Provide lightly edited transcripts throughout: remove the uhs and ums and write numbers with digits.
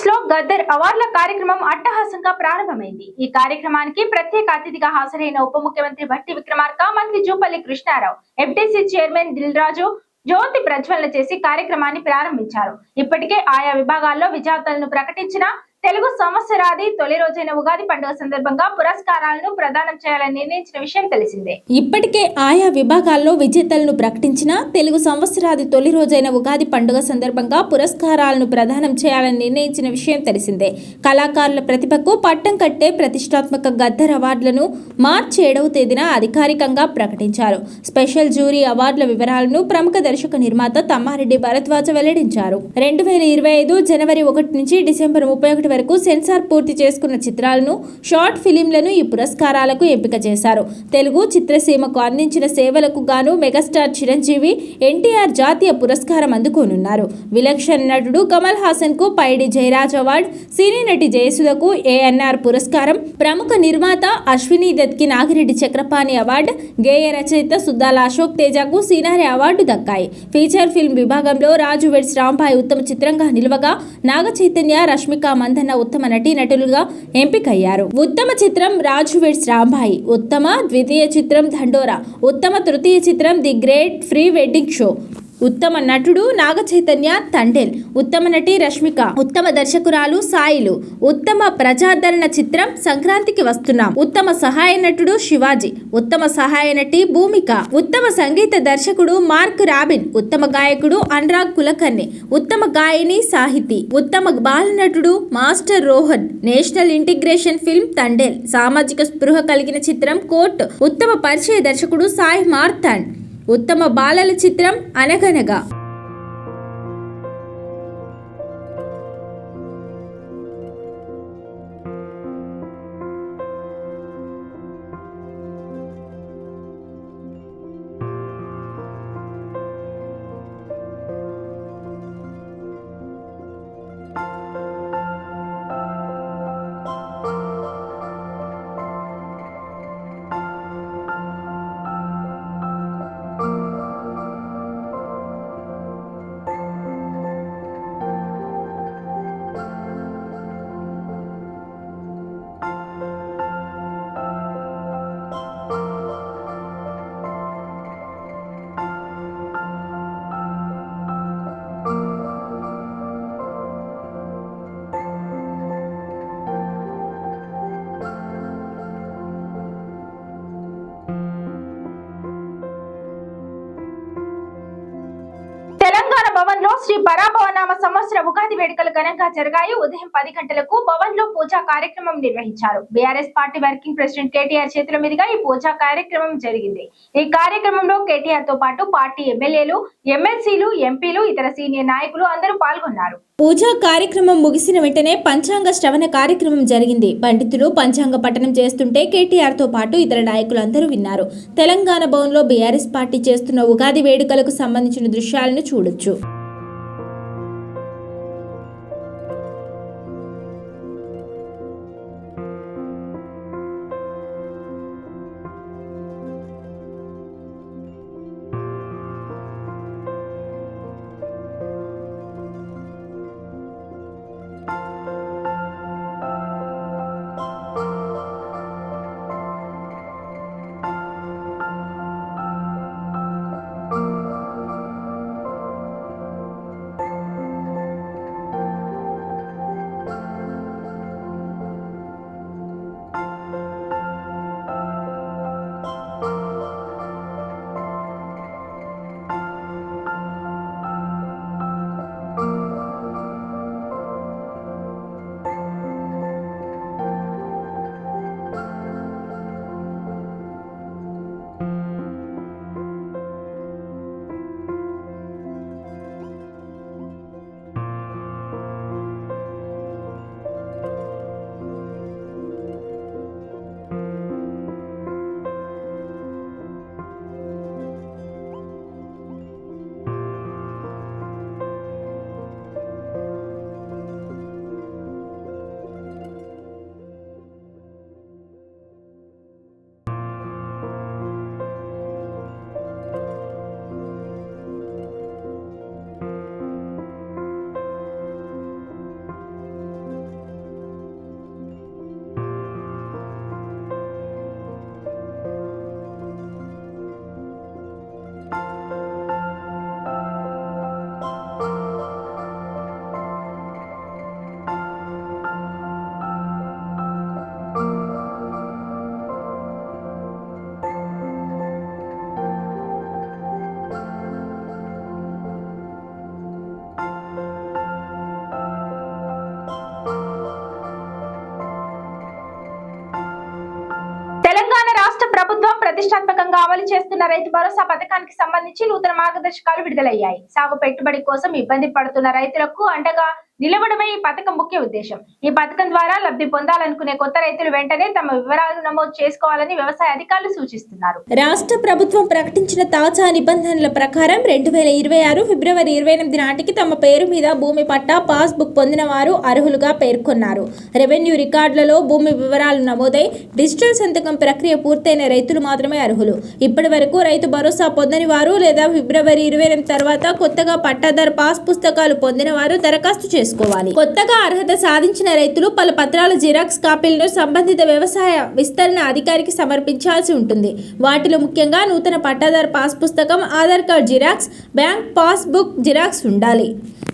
జూబ్లీహిల్స్ లో గద్దర్ అవార్డుల కార్యక్రమం అట్టహాసంగా ప్రారంభమైంది. ఈ కార్యక్రమానికి ప్రత్యేక అతిథిగా హాజరైన ఉప ముఖ్యమంత్రి భట్టి విక్రమార్క, మంత్రి జూపల్లి కృష్ణారావు, ఎఫ్డీసీ చైర్మన్ దిల్ రాజు జ్యోతి ప్రజ్వలన చేసి కార్యక్రమాన్ని ప్రారంభించారు. ఇప్పటికే ఆయా విభాగాల్లో విజేతలను ప్రకటించిన తెలుగు సంవత్సరాది తొలి రోజైన ఉగాది పండుగ సందర్భంగా పురస్కారాలను ప్రదానం చేయాలని నిర్ణయించిన విషయం తెలిసిందే. ఇప్పటికే ఆయా విభాగాల్లో విజేతలను ప్రకటించిన తెలుగు సంవత్సరాది తొలి రోజైన ఉగాది పండుగ సందర్భంగా పురస్కారాలను ప్రదానం చేయాలని నిర్ణయించిన విషయం తెలిసిందే. కళాకారుల ప్రతిభకు పట్టం కట్టే ప్రతిష్టాత్మక గద్దర్ అవార్డులను మార్చి 7వ తేదీన అధికారికంగా ప్రకటించారు. స్పెషల్ జ్యూరీ అవార్డుల వివరాలను ప్రముఖ దర్శక నిర్మాత తమ్మారెడ్డి భరద్వాజ వెల్లడించారు. 2025 జనవరి 1 నుంచి డిసెంబర్ 31 వరకు సెన్సార్ పూర్తి చేసుకున్న చిత్రాలను, షార్ట్ ఫిలింలను ఈ పురస్కారాలకు ఎంపిక చేశారు. తెలుగు చిత్రసీమకు అందించిన సేవలకు గాను మెగాస్టార్ చిరంజీవి ఎన్టీఆర్ జాతీయ పురస్కారం అందుకోనున్నారు. విలక్షణ నటుడు కమల్ హాసన్ కు పైడి జయరాజ్ అవార్డు, సినీ నటి జయసుధకు ఏఎన్ఆర్ పురస్కారం, ప్రముఖ నిర్మాత అశ్విని దత్కి నాగిరెడ్డి చక్రపాణి అవార్డు, గేయ రచయిత సుద్దాల అశోక్ తేజకు సినారే అవార్డు దక్కాయి. ఫీచర్ ఫిల్మ్ విభాగంలో రాజు వెడ్స్ రాంబాయ్ ఉత్తమ చిత్రంగా నిలువగా, నాగ చైతన్య, రష్మిక మందన్న ఉత్తమ నటీనటులుగా ఎంపికయ్యారు. ఉత్తమ చిత్రం రాజు వెడ్స్ రాంబాయి, ఉత్తమ ద్వితీయ చిత్రం దండోరా, ఉత్తమ తృతీయ చిత్రం the great pre wedding show, ఉత్తమ నటుడు నాగ చైతన్య తండేల్, ఉత్తమ నటి రష్మిక, ఉత్తమ దర్శకురాలు సాయిలు, ఉత్తమ ప్రజాదరణ చిత్రం సంక్రాంతికి వస్తున్నాం, ఉత్తమ సహాయ నటుడు శివాజీ, ఉత్తమ సహాయ నటి భూమిక, ఉత్తమ సంగీత దర్శకుడు మార్క్ రాబిన్, ఉత్తమ గాయకుడు అనురాగ్ కులకర్ణి, ఉత్తమ గాయని సాహితీ, ఉత్తమ బాల నటుడు master Rohan, national integration film Thandel, సామాజిక స్పృహ కలిగిన చిత్రం కోర్ట్, ఉత్తమ పరిచయ దర్శకుడు సాయి మార్తాండ్, ఉత్తమ బాలల చిత్రం అనగనగా. తెలంగాణ భవన్ లో శ్రీ పరాభవనామ సంవత్సర ఉగాది వేడుకలు ఘనంగా జరిగాయి. ఉదయం 10 గంటలకు భవన్ లో పూజా కార్యక్రమం నిర్వహించారు. BRS party working president KTR చేతుల మీదుగా ఈ పూజా కార్యక్రమం జరిగింది. ఈ కార్యక్రమంలో కేటీఆర్ తో పాటు పార్టీ ఎమ్మెల్యేలు, ఎమ్మెల్సీలు, ఎంపీలు, ఇతర సీనియర్ నాయకులు అందరూ పాల్గొన్నారు. పూజా కార్యక్రమం ముగిసిన వెంటనే పంచాంగ శ్రవణ కార్యక్రమం జరిగింది. పండితులు పంచాంగ పఠనం చేస్తుంటే కేటీఆర్ తో పాటు ఇతర నాయకులు అందరూ విన్నారు. తెలంగాణ భవన్ లో బీఆర్ఎస్ పార్టీ చేస్తున్న ఉగాది వేడుకలకు సంబంధించిన దృశ్యాలను చూడొచ్చు. ప్రతిష్టాత్మకంగా అమలు చేస్తున్న రైతు భరోసా పథకానికి సంబంధించి నూతన మార్గదర్శకాలు విడుదలయ్యాయి. సాగు పెట్టుబడి కోసం ఇబ్బంది పడుతున్న రైతులకు అండగా నిలవడమే ఈ పథకం ముఖ్య ఉద్దేశం. ఈ పథకం ద్వారా లబ్ధి పొందాలనుకునే కొత్త రైతులు వెంటనే తమ వివరాలు నమోదు చేసుకోవాలని వ్యవసాయ అధికారులు సూచిస్తున్నారు. రాష్ట్ర ప్రభుత్వం ప్రకటించిన తాజా నిబంధనల ప్రకారం 2026 ఫిబ్రవరి 28 నాటికి తమ పేరు మీద భూమి పట్టా పాస్బుక్ పొందిన వారు అర్హులుగా పేర్కొన్నారు. రెవెన్యూ రికార్డులలో భూమి వివరాలు నమోదై డిజిటల్ సంతకం ప్రక్రియ పూర్తయిన రైతులు మాత్రమే అర్హులు. ఇప్పటి వరకు రైతు భరోసా పొందని వారు లేదా ఫిబ్రవరి 28 తర్వాత కొత్తగా పట్టాదారు పాస్ పుస్తకాలు పొందిన వారు దరఖాస్తు చేసుకోవాలి. కొత్తగా అర్హత సాధించిన రైతులు పలు పత్రాల జిరాక్స్ కాపీలను సంబంధిత వ్యవసాయ విస్తరణ అధికారికి సమర్పించాల్సి ఉంటుంది. వాటిలో ముఖ్యంగా నూతన పట్టాదారు పాస్ పుస్తకం, Aadhaar card xerox, bank pass book xerox ఉండాలి.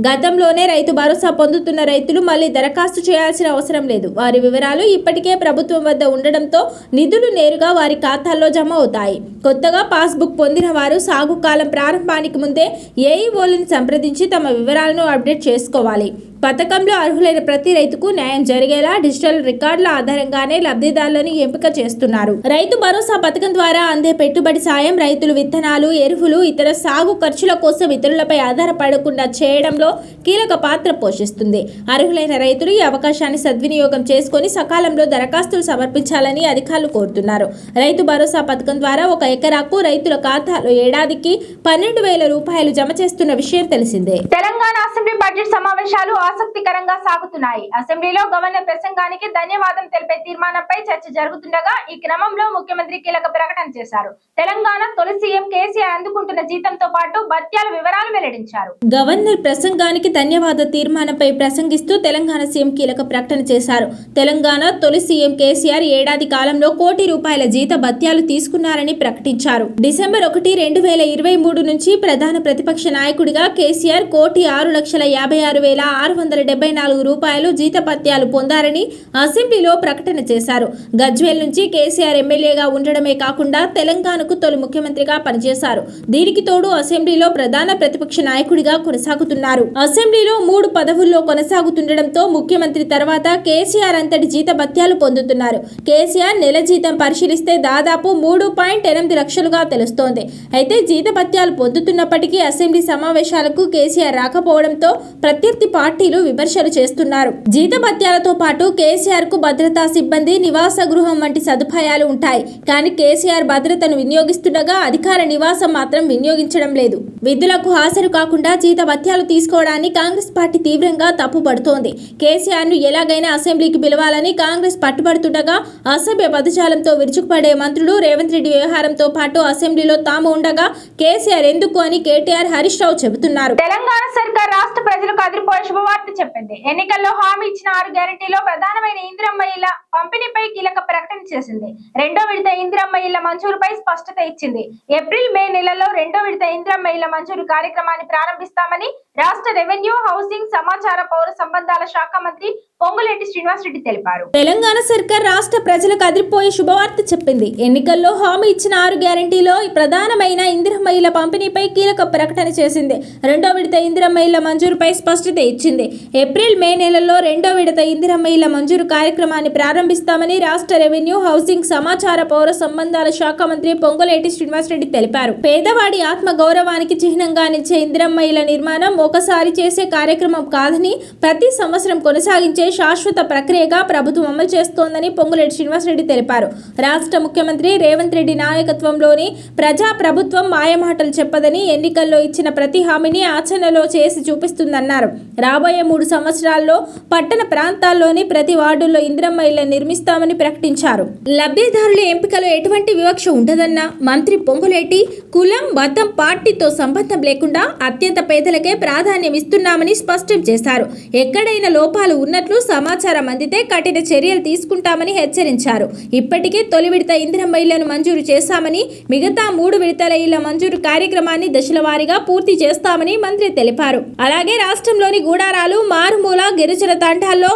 గతంలోనే రైతు భరోసా పొందుతున్న రైతులు మళ్లీ దరఖాస్తు చేయాల్సిన అవసరం లేదు. వారి వివరాలు ఇప్పటికే ప్రభుత్వం వద్ద ఉండడంతో నిధులు నేరుగా వారి ఖాతాల్లో జమ అవుతాయి. కొత్తగా పాస్బుక్ పొందిన వారు సాగు కాలం ప్రారంభానికి ముందే ఏఈఓలను సంప్రదించి తమ వివరాలను అప్డేట్ చేసుకోవాలి. పథకంలో అర్హులైన ప్రతి రైతుకు న్యాయం జరిగేలా డిజిటల్ రికార్డుల ఆధారంగానే లబ్ధిదారులను ఎంపిక చేస్తున్నారు. రైతు భరోసా పథకం ద్వారా అందే పెట్టుబడి సాయం రైతులు విత్తనాలు, ఎరువులు, ఇతర సాగు ఖర్చుల కోసం ఇతరులపై ఆధారపడకుండా చేయడంలో కీలక పాత్ర పోషిస్తుంది. అర్హులైన రైతులు ఈ అవకాశాన్ని సద్వినియోగం చేసుకుని సకాలంలో దరఖాస్తులు సమర్పించాలని అధికారులు కోరుతున్నారు. రైతు భరోసా పథకం ద్వారా 1 ఎకరాకు రైతుల ఖాతాలో ఏడాదికి 12,000 రూపాయలు జమ చేస్తున్న విషయం తెలిసిందే. తెలంగాణ అసెంబ్లీ బడ్జెట్ సమావేశాలు ఆసక్తికరంగా సాగుతున్నాయి. అసెంబ్లీలో గవర్నర్ ప్రసంగానికి ధన్యవాదం తెలిపే తీర్మానంపై చర్చ జరుగుతుండగా ఈ క్రమంలో ముఖ్యమంత్రి కీలక ప్రకటన చేశారు. తెలంగాణ తొలి సీఎం కేసీఆర్ అందుకుంటున్న జీతంతో పాటు భత్యాల వివరాలు వెల్లడించారు. గవర్నర్ ప్రసంగానికి ధన్యవాద తీర్మానంపై ప్రసంగిస్తూ తెలంగాణ సీఎం కీలక ప్రకటన చేశారు. తెలంగాణ తొలి సీఎం కేసీఆర్ ఏడాది కాలంలో ₹1 కోటి జీత భత్యాలు తీసుకున్నారని ప్రకటించారు. డిసెంబర్ 1, 2023 నుంచి ప్రధాన ప్రతిపక్ష నాయకుడిగా కేసీఆర్ ₹1,56,56,674 జీత భత్యాలు పొందారని అసెంబ్లీలో ప్రకటన చేశారు. గజ్వేల్ నుంచి కేసీఆర్ ఎమ్మెల్యేగా ఉండడమే కాకుండా తెలంగాణకు తొలి ముఖ్యమంత్రిగా పనిచేశారు. దీనికి తోడు అసెంబ్లీలో ప్రధాన ప్రతిపక్ష నాయకుడిగా కొనసాగుతున్నారు. అసెంబ్లీలో 3 పదవుల్లో కొనసాగుతుండటంతో ముఖ్యమంత్రి తర్వాత కేసీఆర్ అంతటి జీత భత్యాలు పొందుతున్నారు. కేసీఆర్ నెల జీతం పరిశీలిస్తే దాదాపు 3.8 లక్షలుగా తెలుస్తోంది. అయితే జీత భత్యాలు పొందుతున్నప్పటికీ అసెంబ్లీ సమావేశాలకు కేసీఆర్ రాకపోవడంతో ప్రత్యర్థి పార్టీలు విమర్శలు చేస్తున్నారు. జీత భత్యాలతో పాటు కేసీఆర్ కు భద్రతా సిబ్బంది, నివాస గృహం వంటి సదుపాయాలు ఉంటాయి. కానీ కేసీఆర్ భద్రతను వినియోగిస్తుండగా అధికార నివాసం మాత్రం వినియోగించడం లేదు. విధులకు హాజరు కాకుండా జీత భత్యాలు తీసుకోవడాన్ని కాంగ్రెస్ పార్టీ తీవ్రంగా తప్పుపడుతోంది. కేసీఆర్ ను ఎలాగైనా అసెంబ్లీకి పిలవాలని కాంగ్రెస్ పట్టుబడుతుండగా అసభ్య పదజాలంతో విరుచుకుపడే మంత్రులు రేవంత్ రెడ్డి వ్యవహారంతో పాటు అసెంబ్లీలో తాము ఉండగా కేసీఆర్ ఎందుకు అని కేటీఆర్, హరీష్ రావు చెబుతున్నారు. తెలంగాణ సర్కార్ రాష్ట్ర ప్రజలకు అదిరిపోయే శుభవార్త చెప్పింది. ఎన్నికల్లో హామీ ఇచ్చిన 6 గ్యారెంటీలో ప్రధానమైన ఇందిరమ్మ ఇళ్ల పంపిణీపై కీలక ప్రకటన చేసింది. 2వ విడత ఇందిరమ్మ ఇళ్ల మంజూరుపై స్పష్టత ఇచ్చింది. ఏప్రిల్, మే నెలలో 2వ విడత ఇందిరమ్మ ఇళ్ల మంజూరు కార్యక్రమాన్ని ప్రారంభిస్తామని రాష్ట్ర రెవెన్యూ, హౌసింగ్, సమాచార, పౌర సంబంధాల శాఖ మంత్రి పొంగులేటి శ్రీనివాసరెడ్డి తెలిపారు. తెలంగాణ సర్కార్ రాష్ట్ర ప్రజలకు అదిరిపోయే శుభవార్త చెప్పింది. ఎన్నికల్లో హామీ ఇచ్చిన 6 గ్యారెంటీలో ప్రధానమైన ఇందిరమ్మ ఇళ్ల పంపిణీపై కీలక ప్రకటన చేసింది. 2వ విడత ఇందిరమ్మ ఇళ్ల మంజూరుపై స్పష్టత ఇచ్చింది. ఏప్రిల్, మే నెలలో 2వ విడత ఇందిరమ్మ ఇళ్ల మంజూరు కార్యక్రమాన్ని ప్రారంభిస్తామని రాష్ట్ర రెవెన్యూ, హౌసింగ్, సమాచార, పౌర సంబంధాల శాఖ మంత్రి పొంగులేటి శ్రీనివాసరెడ్డి తెలిపారు. పేదవాడి ఆత్మ గౌరవానికి చిహ్నంగా నిలిచే ఇందిరమ్మ ఇళ్ల నిర్మాణం ఒకసారి చేసే కార్యక్రమం కాదని ప్రతి సంవత్సరం కొనసాగించే శాశ్వత ప్రక్రియగా ప్రభుత్వం అమలు చేస్తోందని పొంగులేటి శ్రీనివాసరెడ్డి తెలిపారు. రాష్ట్ర ముఖ్యమంత్రి రేవంత్ రెడ్డి నాయకత్వంలోని ప్రజా ప్రభుత్వం మాయమాటలు చెప్పదని, ఎన్నికల్లో ఇచ్చిన ప్రతి హామీని ఆచరణలో చేసి చూపిస్తుందన్నారు. రాబోయే 3 సంవత్సరాల్లో పట్టణ ప్రాంతాల్లోని ప్రతి వార్డుల్లో ఇందిరమ్మ ఇళ్ల నిర్మిస్తామని ప్రకటించారు. లబ్ధిదారుల ఎంపికలో ఎటువంటి వివక్ష ఉండదన్న మంత్రి పొంగులేటి కులం, మతం, పార్టీతో సంబంధం లేకుండా అత్యంత పేదలకే ప్రాధాన్యం ఇస్తున్నామని స్పష్టం చేశారు. ఎక్కడైనా లోపాలు ఉన్నట్లు సమాచారం అందితే కఠిన చర్యలు తీసుకుంటామని హెచ్చరించారు. ఇప్పటికే తొలి విడత ఇందిరమ్మ ఇళ్లను మంజూరు చేశామని, మిగతా 3 విడతల ఇళ్ల మంజూరు కార్యక్రమాన్ని దశల వారీగా పూర్తి చేస్తామని మంత్రి తెలిపారు. అలాగే రాష్ట్రంలోని గూడారాలు, మారుమూల గిరిజన తండాల్లో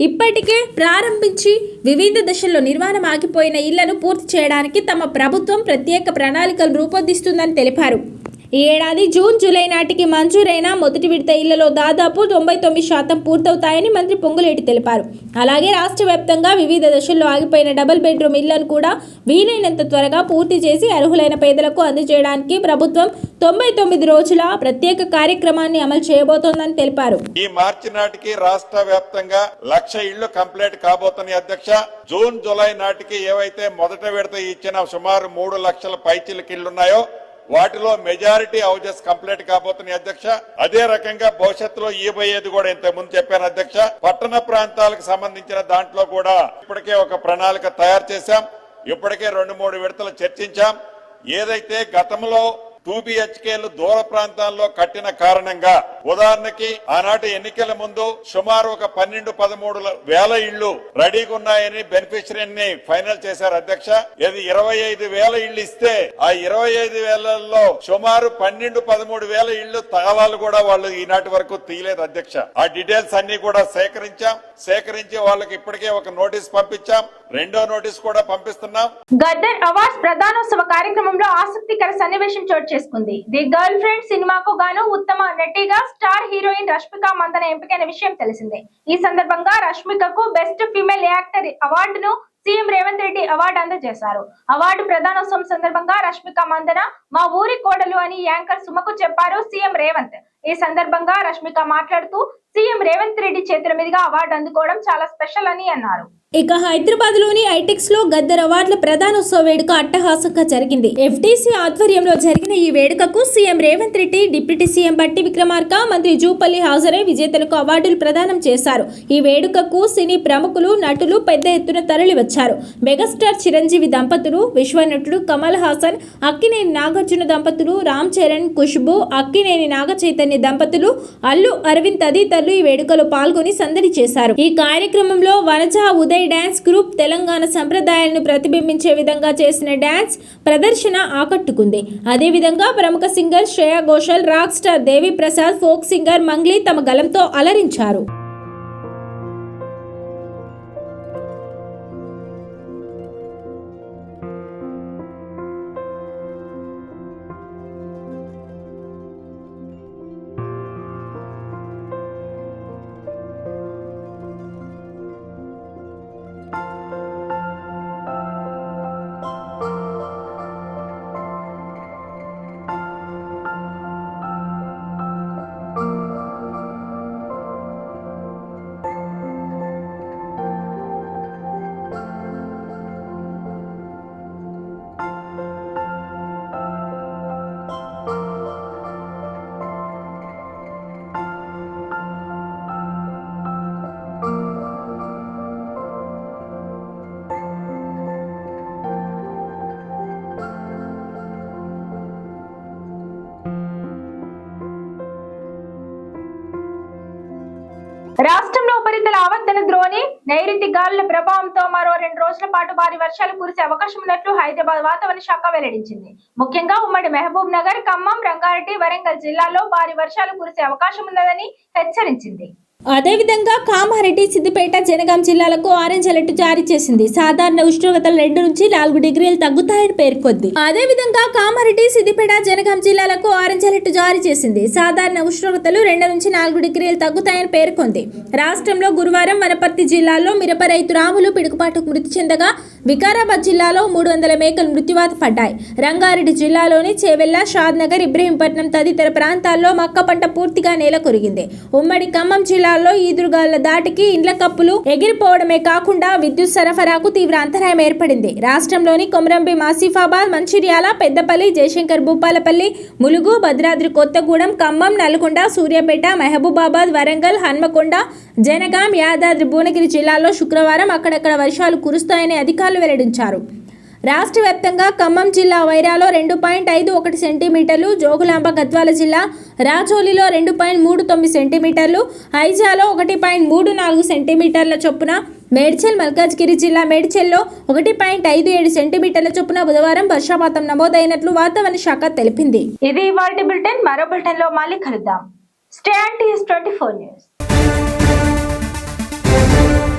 ఇప్పటికే ప్రారంభించి వివిధ దశల్లో నిర్మాణం ఆగిపోయిన ఇళ్లను పూర్తి చేయడానికి తమ ప్రభుత్వం ప్రత్యేక ప్రణాళికలు రూపొందిస్తుందని తెలిపారు. ఈ ఏడాది జూన్ జూలై నాటికి మంజూరైన మొదటి విడత ఇళ్లలో దాదాపు 99% పూర్తవుతాయని మంత్రి పొంగులేటి తెలిపారు. అలాగే రాష్ట్ర వ్యాప్తంగా వివిధ దశల్లో ఆగిపోయిన డబుల్ బెడ్రూమ్ ఇళ్లను కూడా వీలైనంత త్వరగా పూర్తి చేసి అర్హులైన పేదలకు అందజేయడానికి ప్రభుత్వం 99 రోజుల ప్రత్యేక కార్యక్రమాన్ని అమలు చేయబోతోందని తెలిపారు. ఈ మార్చి నాటికి రాష్ట్ర వ్యాప్తంగా 1,00,000 ఇళ్లు కంప్లీట్ కాబోతున్నాయి అధ్యక్ష. జూన్ జూలై నాటికి ఏవైతే మొదట విడత ఇచ్చిన సుమారు 3 లక్షల పైచిలకి ఇళ్లున్నాయో వాటిలో మెజారిటీ హౌజెస్ కంప్లీట్ కాబోతున్నాయి అధ్యక్ష. అదే రకంగా భవిష్యత్తులో ఇవ్వబోయేది కూడా ఇంత ముందు చెప్పాను అధ్యక్ష. పట్టణ ప్రాంతాలకు సంబంధించిన దాంట్లో కూడా ఇప్పటికే ఒక ప్రణాళిక తయారు చేశాం. ఇప్పటికే 2-3 విడతలు చర్చించాం. ఏదైతే గతంలో 2 BHKలు దూర ప్రాంతాల్లో కట్టిన కారణంగా ఉదాహరణకి ఆనాటి ఎన్నికల ముందు సుమారు ఒక 12-13 వేల ఇళ్లు రెడీగా ఉన్నాయని బెనిఫిషరీని ఫైనల్ చేశారు అధ్యక్ష. ఇది 25,000 ఇళ్లు ఇస్తే ఆ 25,000లో సుమారు 12-13 వేల ఇళ్లు తాళాలు కూడా వాళ్ళు ఈనాటి వరకు తీయలేదు అధ్యక్ష. ఆ డీటెయిల్స్ అన్ని కూడా సేకరించి వాళ్ళకి ఇప్పటికే ఒక నోటీస్ పంపించాం. రెండో నోటీస్ కూడా పంపిస్తున్నాం. గద్దర్ అవార్డ్స్ ప్రధానోత్సవ కార్యక్రమంలో ఆసక్తికర సన్నివేశం చోటు చేసుకుంది. ది గర్ల్ ఫ్రెండ్ సినిమాకు గాను ఉత్తమ నటిగా స్టార్ హీరోయిన్ రష్మిక మందన ఎంపికైన విషయం తెలిసిందే. ఈ సందర్భంగా రష్మికకు బెస్ట్ ఫీమేల్ యాక్టర్ అవార్డును సీఎం రేవంత్ రెడ్డి అవార్డు అందజేశారు. అవార్డు ప్రధానోత్సవం సందర్భంగా రష్మిక మందన మా ఊరి కోడలు అని యాంకర్ సుమకు చెప్పారు సీఎం రేవంత్. ఈ సందర్భంగా రష్మిక మాట్లాడుతూ సీఎం రేవంత్ రెడ్డి చేతుల మీదుగా అవార్డు అందుకోవడం చాలా స్పెషల్ అని అన్నారు. ఇక హైదరాబాద్ లోని ఐటెక్స్ లో గద్దర్ అవార్డుల ప్రధానోత్సవ వేడుక అట్టహాసంగా జరిగింది. ఎఫ్టీసీ ఆధ్వర్యంలో జరిగిన ఈ వేడుకకు CM Revanth Reddy, deputy CM బట్టి విక్రమార్క, మంత్రి జూపల్లి హాజరై విజేతలకు అవార్డులు ప్రదానం చేశారు. ఈ వేడుకకు సినీ ప్రముఖులు, నటులు పెద్ద ఎత్తున తరలి వచ్చారు. మెగాస్టార్ చిరంజీవి దంపతులు, విశ్వనటుడు కమల్ హాసన్, అక్కినేని నాగార్జున దంపతులు, రామ్ చరణ్, ఖుష్బూ, అక్కినేని నాగ చైతన్య దంపతులు, అల్లు అరవింద్ తదితరులు ఈ వేడుకలో పాల్గొని సందడి చేశారు. ఈ కార్యక్రమంలో వనజ ఉదయ్ డాన్స్ గ్రూప్ తెలంగాణ సంప్రదాయాలను ప్రతిబింబించే విధంగా చేసిన డాన్స్ ప్రదర్శన ఆకట్టుకుంది. అదేవిధంగా ప్రముఖ singer Shreya Ghoshal, rock star Devi Prasad, folk singer Mangli తమ గలంతో అలరించారు. రాష్ట్రంలో ఉపరితల ఆవర్తన ద్రోణి, నైరుతి గాలుల ప్రభావంతో మరో 2 రోజుల పాటు భారీ వర్షాలు కురిసే అవకాశం ఉన్నట్లు హైదరాబాద్ వాతావరణ శాఖ వెల్లడించింది. ముఖ్యంగా ఉమ్మడి మహబూబ్ నగర్, ఖమ్మం, రంగారెడ్డి, వరంగల్ జిల్లాల్లో భారీ వర్షాలు కురిసే అవకాశం ఉన్నదని హెచ్చరించింది. అదేవిధంగా కామారెడ్డి, సిద్దిపేట, జనగాం జిల్లాలకు ఆరెంజ్ అలర్ట్ జారీ చేసింది. సాధారణ ఉష్ణోగ్రతలు 2 నుంచి 4 డిగ్రీలు తగ్గుతాయని పేర్కొంది. అదేవిధంగా కామారెడ్డి, సిద్దిపేట, జనగాం జిల్లాలకు ఆరెంజ్ అలర్ట్ జారీ చేసింది. సాధారణ ఉష్ణోగ్రతలు 2 నుంచి 4 డిగ్రీలు తగ్గుతాయని పేర్కొంది. రాష్ట్రంలో గురువారం వనపర్తి జిల్లాలో మిరప రైతు రాములు పిడుగుపాటుకు మృతి చెందగా, వికారాబాద్ జిల్లాలో 300 మేకలు మృత్యువాత పడ్డాయి. రంగారెడ్డి జిల్లాలోని చేవెళ్ల, షాద్నగర్, ఇబ్రహీంపట్నం తదితర ప్రాంతాల్లో మక్క పంట పూర్తిగా నేల కొరిగింది. ఉమ్మడి ఖమ్మం జిల్లా ఈదురుగాళ్ల దాటికి ఇండ్ల కప్పులు ఎగిరిపోవడమే కాకుండా విద్యుత్ సరఫరాకు తీవ్ర అంతరాయం ఏర్పడింది. రాష్ట్రంలోని కొమరంభీం, ఆసిఫాబాద్, మంచిర్యాల, పెద్దపల్లి, జయశంకర్ భూపాలపల్లి, ములుగు, భద్రాద్రి కొత్తగూడెం, ఖమ్మం, నల్గొండ, సూర్యాపేట, మహబూబాబాద్, వరంగల్, హన్మకొండ, జనగాం, యాదాద్రి భువనగిరి జిల్లాల్లో శుక్రవారం అక్కడక్కడ వర్షాలు కురుస్తాయని అధికారులు వెల్లడించారు. రాష్ట్ర వ్యాప్తంగా ఖమ్మం జిల్లా వైరాలో 2.51 సెంటీమీటర్లు, జోగులాంబ గద్వాల జిల్లా రాజోలిలో 2.39 సెంటీమీటర్లు, ఐజాలో 1.34 సెంటీమీటర్ల చొప్పున, మేడ్చల్, మల్కాజ్గిరి జిల్లా మేడ్చల్లో 1.57 సెంటీమీటర్ల చొప్పున బుధవారం వర్షపాతం నమోదైనట్లు వాతావరణ శాఖ తెలిపింది. ఇది ఇవాల్టి బులెటిన్. మరో బులెటిన్ లో మళ్ళీ కలుద్దాం. Stay and TV 24 news.